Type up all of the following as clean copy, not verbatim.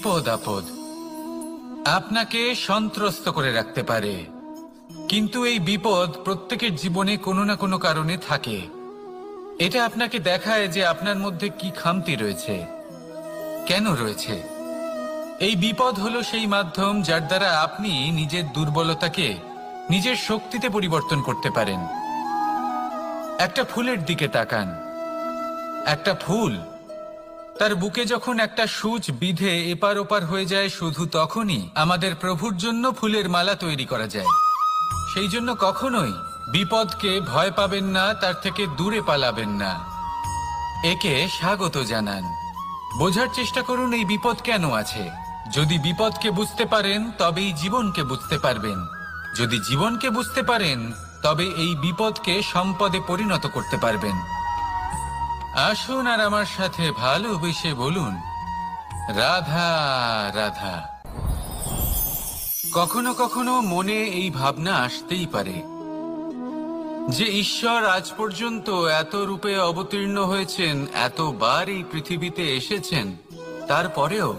বিপদ আপদ আপনাকে সন্ত্রস্ত করে রাখতে পারে, কিন্তু এই বিপদ প্রত্যেকের জীবনে কোনো না কোনো কারণে থাকে। এটা আপনাকে দেখায় যে আপনার মধ্যে কি খামতি রয়েছে, কেন রয়েছে। এই বিপদ হলো সেই মাধ্যম যার দ্বারা আপনি নিজের দুর্বলতাকে নিজের শক্তিতে পরিবর্তন করতে পারেন। একটা ফুলের দিকে তাকান। একটা ফুল তার বুকে যখন একটা সূচ বিঁধে এপার ওপার হয়ে যায়, শুধু তখনই আমাদের প্রভুর জন্য ফুলের মালা তৈরি করা যায়। সেই জন্য কখনোই বিপদকে ভয় পাবেন না, তার থেকে দূরে পালাবেন না, একে স্বাগত জানান। বোঝার চেষ্টা করুন এই বিপদ কেন আছে। যদি বিপদকে বুঝতে পারেন তবেই জীবনকে বুঝতে পারবেন। যদি জীবনকে বুঝতে পারেন তবে এই বিপদকে সম্পদে পরিণত করতে পারবেন। আসুন আর আমার সাথে ভালোবেসে বলুন, রাধা রাধা। কখনো কখনো মনে এই ভাবনা আসতেই পারে যে ঈশ্বর আজ পর্যন্ত এত রূপে অবতীর্ণ হয়েছেন, এতবার এই পৃথিবীতে এসেছেন, তারপরেও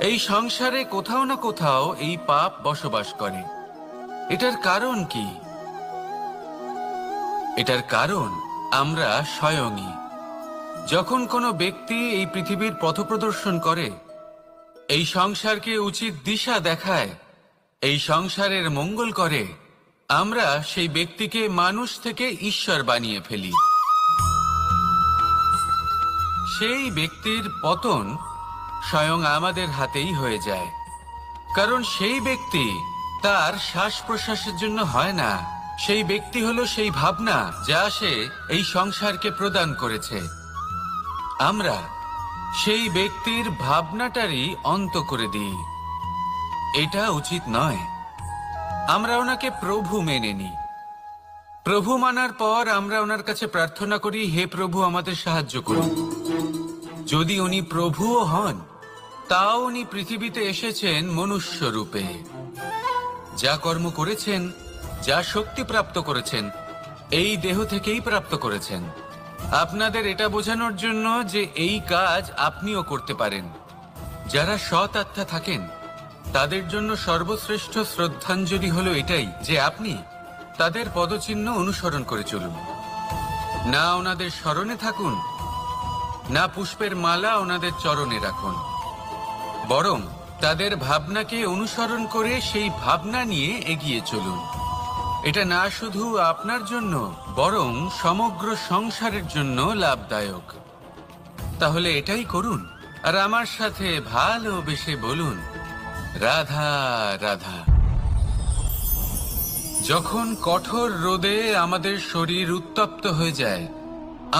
এই সংসারে কোথাও না কোথাও এই পাপ বসবাস করে। এটার কারণ কি? এটার কারণ আমরা স্বয়ংই। যখন কোনো ব্যক্তি এই পৃথিবীর পথপ্রদর্শন করে, এই সংসারকে উচিত দিশা দেখায়, এই সংসারের মঙ্গল করে, আমরা সেই ব্যক্তিকে মানুষ থেকে ঈশ্বর বানিয়ে ফেলি। সেই ব্যক্তির পতন স্বয়ং আমাদের হাতেই হয়ে যায়, কারণ সেই ব্যক্তি তার শ্বাস প্রশ্বাসের জন্য হয় না। সেই ব্যক্তি হলো সেই ভাবনা যা সে এই সংসারকে প্রদান করেছে। আমরা সেই ব্যক্তির ভাবনাটারই অন্ত করে দিই। এটা উচিত নয়। আমরা ওনাকে প্রভু মেনে নিই। প্রভু মানার পর আমরা ওনার কাছে প্রার্থনা করি, হে প্রভু আমাদের সাহায্য করুন। যদি উনি প্রভুও হন, তাও উনি পৃথিবীতে এসেছেন মনুষ্য রূপে। যা কর্ম করেছেন, যা শক্তি প্রাপ্ত করেছেন, এই দেহ থেকেই প্রাপ্ত করেছেন। আপনাদের এটা বোঝানোর জন্য যে এই কাজ আপনিও করতে পারেন। যারা সৎ আত্মা থাকেন তাদের জন্য সর্বশ্রেষ্ঠ শ্রদ্ধাঞ্জলি হলো এটাই যে আপনি তাদের পদচিহ্ন অনুসরণ করে চলুন। না ওনাদের স্মরণে থাকুন, না পুষ্পের মালা ওনাদের চরণে রাখুন, বরং তাদের ভাবনাকে অনুসরণ করে সেই ভাবনা নিয়ে এগিয়ে চলুন। এটা না শুধু আপনার জন্য, বরং সমগ্র সংসারের জন্য লাভদায়ক। তাহলে এটাই করুন আর আমার সাথে ভালোবেসে বলুন, রাধা রাধা। যখন কঠোর রোদে আমাদের শরীর উত্তপ্ত হয়ে যায়,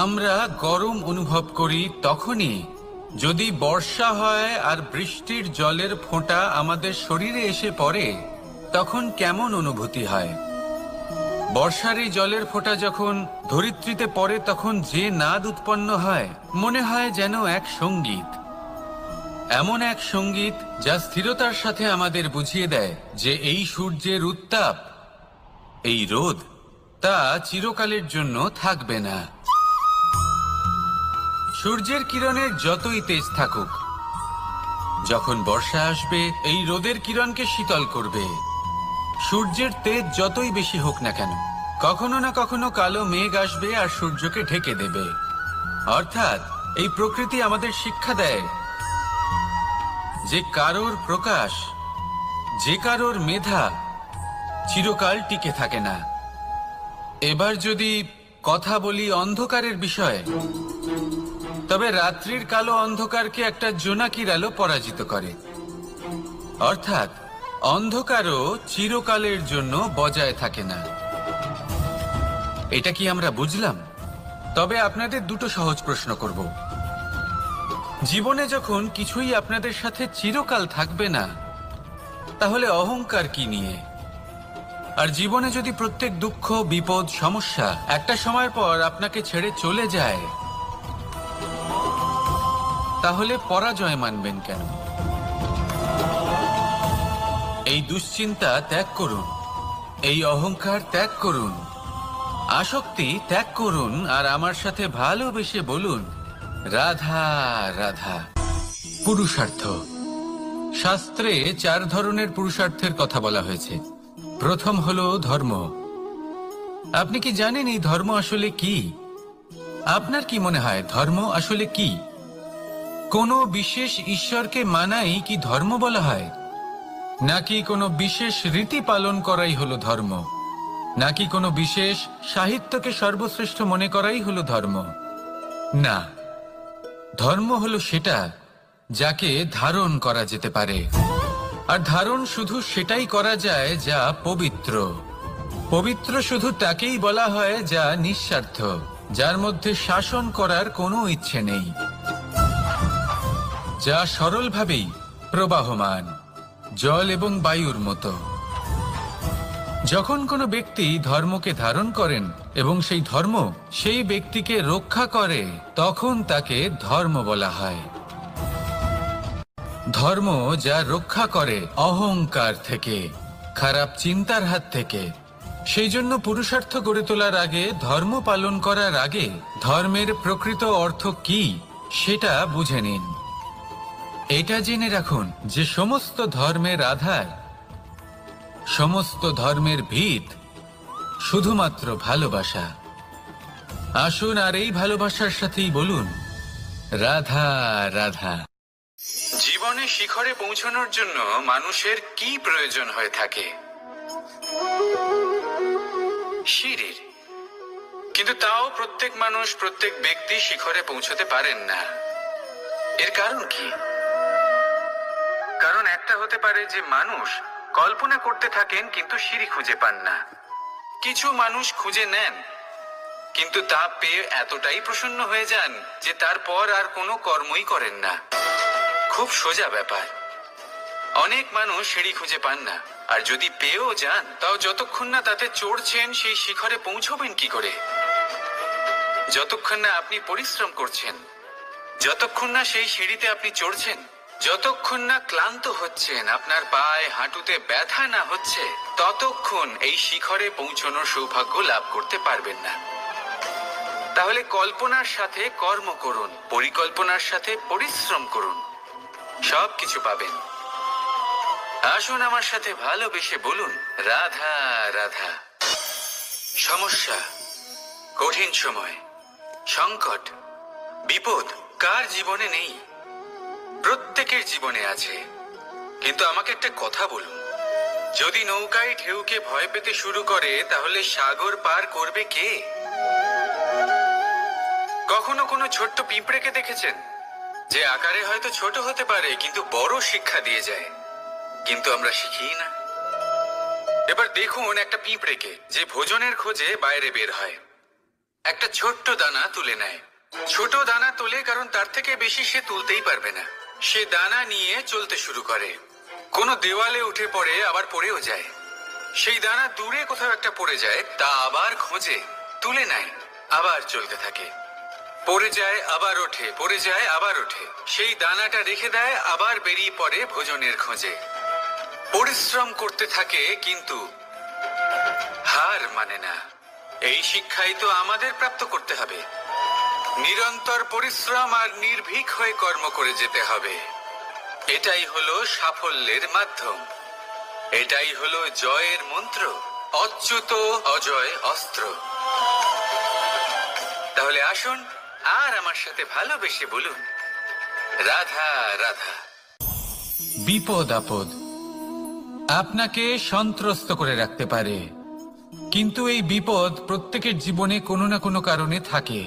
আমরা গরম অনুভব করি, তখনই যদি বর্ষা হয় আর বৃষ্টির জলের ফোঁটা আমাদের শরীরে এসে পড়ে, তখন কেমন অনুভূতি হয়? বর্ষার এই জলের ফোঁটা যখন ধরিত্রীতে পড়ে, তখন যে নাদ উৎপন্ন হয়, মনে হয় যেন এক সঙ্গীত। এমন এক সঙ্গীত যা স্থিরতার সাথে আমাদের বুঝিয়ে দেয় যে এই সূর্যের উত্তাপ, এই রোদ, তা চিরকালের জন্য থাকবে না। সূর্যের কিরণের যতই তেজ থাকুক, যখন বর্ষা আসবে এই রোদের কিরণকে শীতল করবে। সূর্যের তেজ যতই বেশি হোক না কেন, কখনো না কখনো কালো মেঘ আসবে আর সূর্যকে ঢেকে দেবে। অর্থাৎ এই প্রকৃতি আমাদের শিক্ষা দেয় যে কারোর প্রকাশ, যে কারোর মেধা চিরকাল টিকে থাকে না। এবার যদি কথা বলি অন্ধকারের বিষয়ে, তবে রাত্রির কালো অন্ধকারকে একটা জোনাকির আলো পরাজিত করে। অর্থাৎ অন্ধকারও চিরকালের জন্য বজায় থাকে না। এটা কি আমরা বুঝলাম? তবে আপনাদের দুটো সহজ প্রশ্ন করব। জীবনে যখন কিছুই আপনাদের সাথে চিরকাল থাকবে না, তাহলে অহংকার কি নিয়ে? আর জীবনে যদি প্রত্যেক দুঃখ, বিপদ, সমস্যা একটা সময়ের পর আপনাকে ছেড়ে চলে যায়, তাহলে পরাজয় মানবেন কেন? এই দুশ্চিন্তা ত্যাগ করুন, এই অহংকার ত্যাগ করুন, আসক্তি ত্যাগ করুন আর আমার সাথে ভালোবেসে বলুন, রাধা রাধা। পুরুষার্থ। শাস্ত্রে 4 ধরনের পুরুষার্থের কথা বলা হয়েছে। প্রথম হলো ধর্ম। আপনি কি জানেন এই ধর্ম আসলে কি? আপনার কি মনে হয় ধর্ম আসলে কি? কোনো বিশেষ ঈশ্বরকে মানাই কি ধর্ম বলা হয়? নাকি কোনো বিশেষ রীতি পালন করাই হলো ধর্ম? নাকি কোনো বিশেষ সাহিত্যকে সর্বশ্রেষ্ঠ মনে করাই হলো ধর্ম? না, ধর্ম হলো সেটা যাকে ধারণ করা যেতে পারে। আর ধারণ শুধু সেটাই করা যায় যা পবিত্র। পবিত্র শুধু তাকেই বলা হয় যা নিঃস্বার্থ, যার মধ্যে শাসন করার কোনো ইচ্ছে নেই, যা সরলভাবেই প্রবাহমান, জল এবং বায়ুর মতো। যখন কোনো ব্যক্তি ধর্মকে ধারণ করেন এবং সেই ধর্ম সেই ব্যক্তিকে রক্ষা করে, তখন তাকে ধর্ম বলা হয়। ধর্ম যা রক্ষা করে অহংকার থেকে, খারাপ চিন্তার হাত থেকে। সেই জন্য পুরুষার্থ গড়ে তোলার আগে, ধর্ম পালন করার আগে ধর্মের প্রকৃত অর্থ কি সেটা বুঝে নিন। এটা জেনে রাখুন যে সমস্ত ধর্মের আধার, সমস্ত ধর্মের ভিত শুধুমাত্র ভালোবাসা। আসুন আর এই ভালোবাসার সাথেই বলুন রাধা রাধা। জীবনে শিখরে পৌঁছানোর জন্য মানুষের কি প্রয়োজন হয়ে থাকে? সিঁড়ির। কিন্তু তাও প্রত্যেক মানুষ, প্রত্যেক ব্যক্তি শিখরে পৌঁছতে পারেন না। এর কারণ কি? কারণ একটা হতে পারে যে মানুষ কল্পনা করতে থাকেন কিন্তু সিঁড়ি খুঁজে পান না। কিছু মানুষ খুঁজে নেন কিন্তু তা পেয়ে এতটাই প্রসন্ন হয়ে যান যে তারপর আর কোনো কর্মই করেন না। খুব সোজা ব্যাপার। অনেক মানুষ সিঁড়ি খুঁজে পান না, আর যদি পেয়েও যান তাও যতক্ষণ না তাতে চড়ছেন সেই শিখরে পৌঁছবেন কি করে? যতক্ষণ না আপনি পরিশ্রম করছেন, যতক্ষণ না সেই সিঁড়িতে আপনি চড়ছেন, যতক্ষণ না ক্লান্ত হচ্ছেন, আপনার পায়ে হাঁটুতে ব্যথা না হচ্ছে, ততক্ষণ এই শিখরে পৌঁছানোর সৌভাগ্য লাভ করতে পারবেন না। তাহলে কল্পনার সাথে কর্ম করুন, পরিকল্পনার সাথে পরিশ্রম করুন, সব কিছু পাবেন। আসুন আমার সাথে ভালোবেসে বলুন রাধা রাধা। সমস্যা, কঠিন সময়, সংকট, বিপদ কার জীবনে নেই? প্রত্যেকের জীবনে আছে। কিন্তু আমাকে একটা কথা বলুন, যদি নৌকায় ঢেউকে ভয় পেতে শুরু করে তাহলে সাগর পার করবে কে? কখনো কোনো ছোট্ট পিঁপড়েকে দেখেছেন যে আকারে হয়তো ছোট হতে পারে কিন্তু বড় শিক্ষা দিয়ে যায়? কিন্তু আমরা শিখি না। এবার দেখুন একটা পিঁপড়েকে যে ভোজনের খোঁজে বাইরে বের হয়, একটা ছোট্ট দানা তুলে নেয়। ছোট দানা তোলে কারণ তার থেকে বেশি সে তুলতেই পারবে না। সে দানা নিয়ে চলতে শুরু করে, কোনো দেওয়ালে উঠে পড়ে, আবার পড়েও যায়। সেই দানা দূরে কোথাও একটা পড়ে যায়, তা আবার খোঁজে, তুলে নেয়, আবার চলতে থাকে। পড়ে যায় আবার ওঠে, পড়ে যায় আবার ওঠে। সেই দানাটা রেখে দেয়, আবার বেরিয়ে পড়ে ভোজনের খোঁজে। পরিশ্রম করতে থাকে কিন্তু হার মানে না। এই শিক্ষাই তো আমাদের প্রাপ্ত করতে হবে। নিরন্তর পরিশ্রম আর নির্ভীক হয়ে কর্ম করে যেতে হবে। এটাই হলো সাফল্যের মাধ্যম, এটাই হলো জয়ের মন্ত্র, অচ্যুত অজয় অস্ত্র। তাহলে আসুন আর আমার সাথে ভালোবেসে বলুন রাধা রাধা। বিপদ আপদ আপনাকে সন্ত্রস্ত করে রাখতে পারে, কিন্তু এই বিপদ প্রত্যেকের জীবনে কোনো না কোনো কারণে থাকে।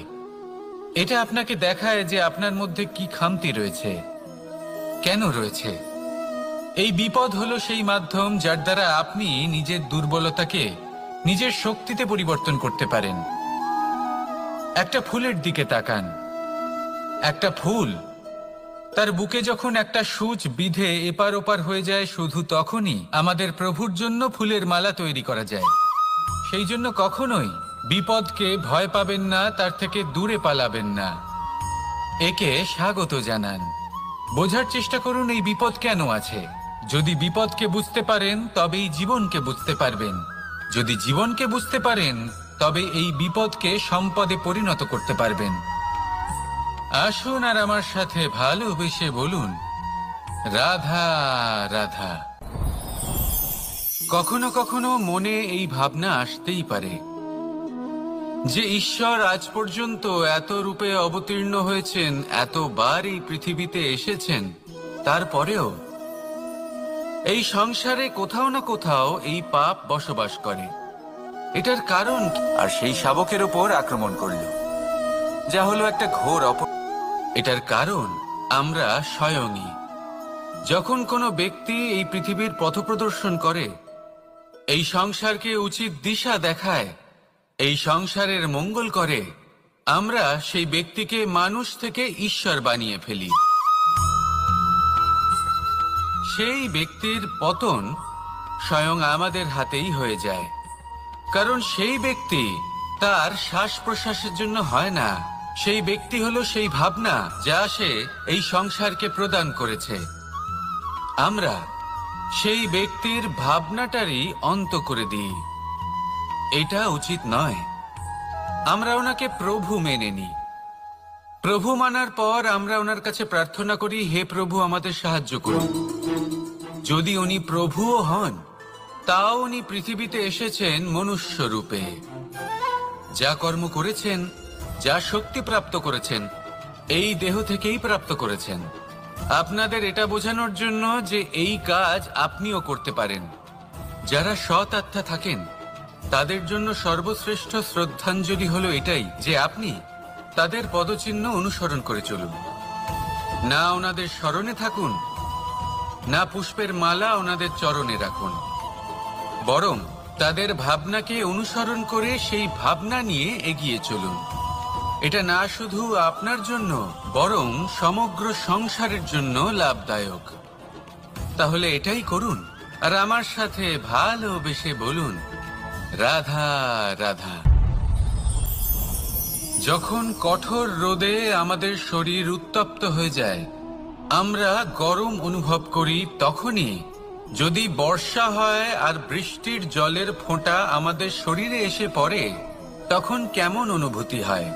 এটা আপনাকে দেখায় যে আপনার মধ্যে কি খামতি রয়েছে, কেন রয়েছে। এই বিপদ হলো সেই মাধ্যম যার দ্বারা আপনি নিজের দুর্বলতাকে নিজের শক্তিতে পরিবর্তন করতে পারেন। একটা ফুলের দিকে তাকান। একটা ফুল, তার বুকে যখন একটা সূচ বিঁধে এপার ওপার হয়ে যায়, শুধু তখনই আমাদের প্রভুর জন্য ফুলের মালা তৈরি করা যায়। সেই জন্য কখনোই বিপদকে ভয় পাবেন না, তার থেকে দূরে পালাবেন না, একে স্বাগত জানান। বোঝার চেষ্টা করুন এই বিপদ কেন আছে। যদি বিপদকে বুঝতে পারেন তবেই জীবনকে বুঝতে পারবেন। যদি জীবনকে বুঝতে পারেন তবে এই বিপদকে সম্পদে পরিণত করতে পারবেন। আসুন আর আমার সাথে ভালোবেসে বলুন রাধা রাধা। কখনো কখনো মনে এই ভাবনা আসতেই পারে যে ঈশ্বর আজ পর্যন্ত এত রূপে অবতীর্ণ হয়েছেন, এতবার এই পৃথিবীতে এসেছেন, তারপরেও এই সংসারে কোথাও না কোথাও এই পাপ বসবাস করে। এটার কারণ কি? আর সেই শাবকের ওপর আক্রমণ করল, যা হলো একটা ঘোর এটার কারণ আমরা স্বয়ংই। যখন কোনো ব্যক্তি এই পৃথিবীর পথপ্রদর্শন করে, এই সংসারকে উচিত দিশা দেখায়, এই সংসারের মঙ্গল করে, আমরা সেই ব্যক্তিকে মানুষ থেকে ঈশ্বর বানিয়ে ফেলি। সেই ব্যক্তির পতন স্বয়ং আমাদের হাতেই হয়ে যায়, কারণ সেই ব্যক্তি তার শ্বাস প্রশ্বাসের জন্য হয় না। সেই ব্যক্তি হলো সেই ভাবনা যা সে এই সংসারকে প্রদান করেছে। আমরা সেই ব্যক্তির ভাবনাটারই অন্ত করে দিই। এটা উচিত নয়। আমরা ওনাকে প্রভু মেনে নিই। প্রভু মানার পর আমরা ওনার কাছে প্রার্থনা করি, হে প্রভু আমাদের সাহায্য করুন। যদি উনি প্রভুও হন, তাও উনি পৃথিবীতে এসেছেন মনুষ্য রূপে। যা কর্ম করেছেন, যা শক্তি প্রাপ্ত করেছেন, এই দেহ থেকেই প্রাপ্ত করেছেন। আপনাদের এটা বোঝানোর জন্য যে এই কাজ আপনিও করতে পারেন। যারা সৎ আত্মা থাকেন, তাদের জন্য সর্বশ্রেষ্ঠ শ্রদ্ধাঞ্জলি হলো এটাই যে আপনি তাদের পদচিহ্ন অনুসরণ করে চলুন। না ওনাদের স্মরণে থাকুন, না পুষ্পের মালা ওনাদের চরণে রাখুন, বরং তাদের ভাবনাকে অনুসরণ করে সেই ভাবনা নিয়ে এগিয়ে চলুন। এটা না শুধু আপনার জন্য, বরং সমগ্র সংসারের জন্য লাভদায়ক। তাহলে এটাই করুন, আর আমার সাথে ভালোবেসে বলুন, রাধা রাধা। যখন কঠোর রোদে আমাদের শরীর উত্তপ্ত হয়ে যায়, আমরা গরম অনুভব করি, তখনই যদি বর্ষা হয় আর বৃষ্টির জলের ফোঁটা আমাদের শরীরে এসে পড়ে, তখন কেমন অনুভূতি হয়?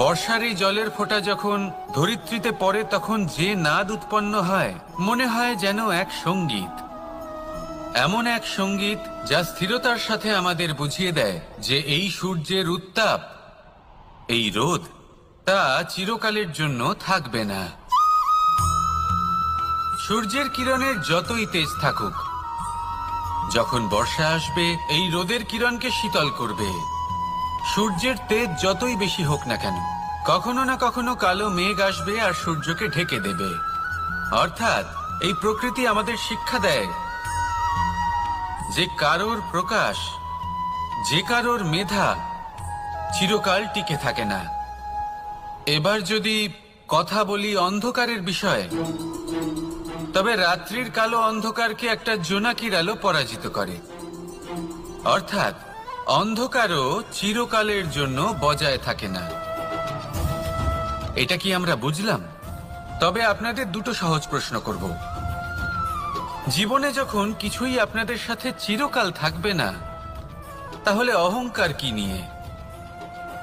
বর্ষার এই জলের ফোঁটা যখন ধরিত্রীতে পড়ে, তখন যে নাদ উৎপন্ন হয়, মনে হয় যেন এক সঙ্গীত। এমন এক সঙ্গীত যা স্থিরতার সাথে আমাদের বুঝিয়ে দেয় যে এই সূর্যের উত্তাপ, এই রোদ, তা চিরকালের জন্য থাকবে না। সূর্যের কিরণের যতই তেজ থাকুক, যখন বর্ষা আসবে এই রোদের কিরণকে শীতল করবে। সূর্যের তেজ যতই বেশি হোক না কেন, কখনো না কখনো কালো মেঘ আসবে আর সূর্যকে ঢেকে দেবে। অর্থাৎ এই প্রকৃতি আমাদের শিক্ষা দেয় যে কারোর প্রকাশ, যে কারোর মেধা চিরকাল টিকে থাকে না। এবার যদি কথা বলি অন্ধকারের বিষয়ে, তবে রাত্রির কালো অন্ধকারকে একটা জোনাকির আলো পরাজিত করে। অর্থাৎ অন্ধকারও চিরকালের জন্য বজায় থাকে না। এটা কি আমরা বুঝলাম? তবে আপনাদের দুটো সহজ প্রশ্ন করব। জীবনে যখন কিছুই আপনাদের সাথে চিরকাল থাকবে না, তাহলে অহংকার কি নিয়ে?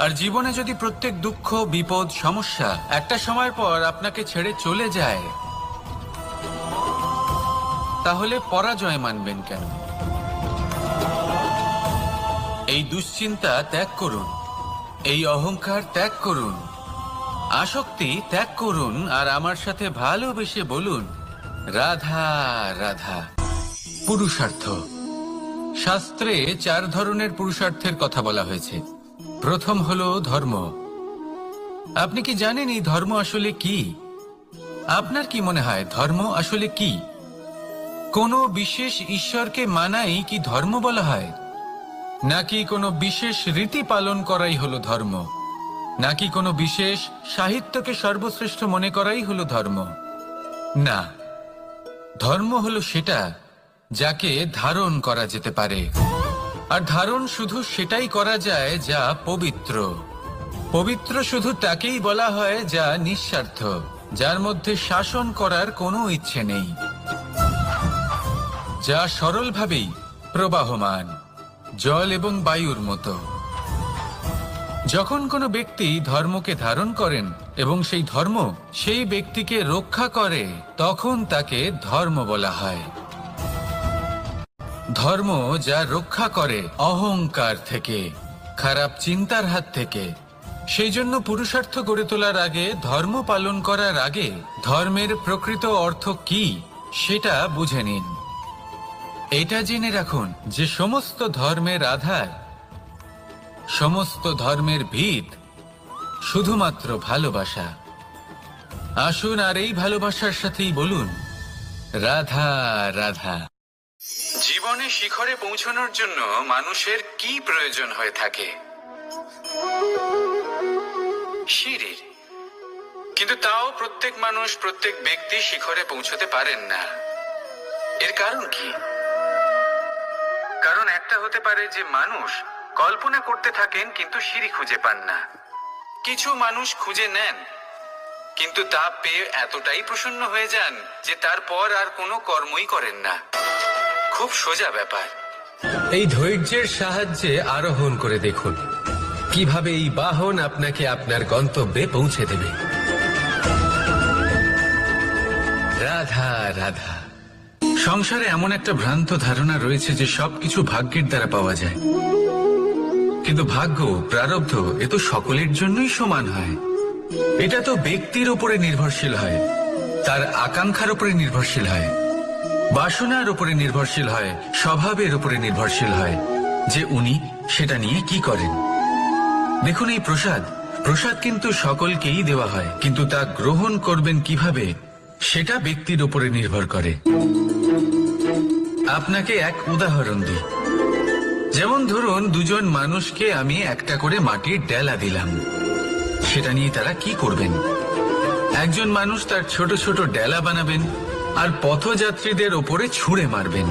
আর জীবনে যদি প্রত্যেক দুঃখ, বিপদ, সমস্যা একটা সময়ের পর আপনাকে ছেড়ে চলে যায়, তাহলে পরাজয় মানবেন কেন? এই দুশ্চিন্তা ত্যাগ করুন, এই অহংকার ত্যাগ করুন, আসক্তি ত্যাগ করুন, আর আমার সাথে ভালোবেসে বলুন, রাধা রাধা। পুরুষার্থ। শাস্ত্রে 4 ধরনের পুরুষার্থের কথা বলা হয়েছে। প্রথম হলো ধর্ম। আপনি কি জানেন এই ধর্ম আসলে কি? আপনার কি মনে হয় ধর্ম আসলে কি? কোনো বিশেষ ঈশ্বরকে মানাই কি ধর্ম বলা হয়? নাকি কোনো বিশেষ রীতি পালন করাই হলো ধর্ম? নাকি কোনো বিশেষ সাহিত্যকে সর্বশ্রেষ্ঠ মনে করাই হলো ধর্ম? না, ধর্ম হলো সেটা যাকে ধারণ করা যেতে পারে। আর ধারণ শুধু সেটাই করা যায় যা পবিত্র। পবিত্র শুধু তাকেই বলা হয় যা নিঃস্বার্থ, যার মধ্যে শাসন করার কোনো ইচ্ছে নেই, যা সরলভাবেই প্রবাহমান, জল এবং বায়ুর মতো। যখন কোনো ব্যক্তি ধর্মকে ধারণ করেন, এবং সেই ধর্ম সেই ব্যক্তিকে রক্ষা করে, তখন তাকে ধর্ম বলা হয়। ধর্ম যা রক্ষা করে অহংকার থেকে, খারাপ চিন্তার হাত থেকে। সেই জন্য পুরুষার্থ গড়ে তোলার আগে, ধর্ম পালন করার আগে ধর্মের প্রকৃত অর্থ কি সেটা বুঝে নিন। এটা জেনে রাখুন যে সমস্ত ধর্মের আধার, সমস্ত ধর্মের ভিত শুধুমাত্র ভালোবাসা। আসুন আর এই ভালোবাসার সাথেই বলুন রাধা রাধা। জীবনে শিখরে পৌঁছানোর জন্য মানুষের কি প্রয়োজন হয়ে থাকে? সিঁড়ির। কিন্তু তাও প্রত্যেক মানুষ, প্রত্যেক ব্যক্তি শিখরে পৌঁছতে পারেন না। এর কারণ কি? কারণ একটা হতে পারে যে মানুষ কল্পনা করতে থাকেন কিন্তু সিঁড়ি খুঁজে পান না। কিছু মানুষ খুঁজে নেন কিন্তু তা পেয়ে এতটাই প্রসন্ন হয়ে যান যে তারপর আর কোনো কর্মই করেন না। খুব সোজা ব্যাপার। এই ধৈর্যের সাহায্যে আরোহণ করে দেখুন কিভাবে এই বাহন আপনাকে আপনার গন্তব্যে পৌঁছে দেবে। রাধা রাধা। সংসারে এমন একটা ভ্রান্ত ধারণা রয়েছে যে সবকিছু ভাগ্যের দ্বারা পাওয়া যায়, কিন্তু ভাগ্য, প্রারব্ধ এ তো সকলের জন্যই সমান হয়। এটা তো ব্যক্তির উপরে নির্ভরশীল হয়, তার আকাঙ্ক্ষার উপরে নির্ভরশীল হয়, বাসনার উপরে নির্ভরশীল হয়, স্বভাবের উপরে নির্ভরশীল হয় যে উনি সেটা নিয়ে কি করেন। দেখুন, এই প্রসাদ কিন্তু সকলকেই দেওয়া হয়, কিন্তু তা গ্রহণ করবেন কিভাবে সেটা ব্যক্তির উপরে নির্ভর করে। আপনাকে এক উদাহরণ দিই। যেমন ধরুন, দুজন মানুষকে আমি একটা করে মাটির ডেলা দিলাম, সেটা নিয়ে তারা কি করবেন? একজন মানুষ তার ছোট ছোট ডেলা বানাবেন আর পথযাত্রীদের ওপরে ছুঁড়ে মারবেন।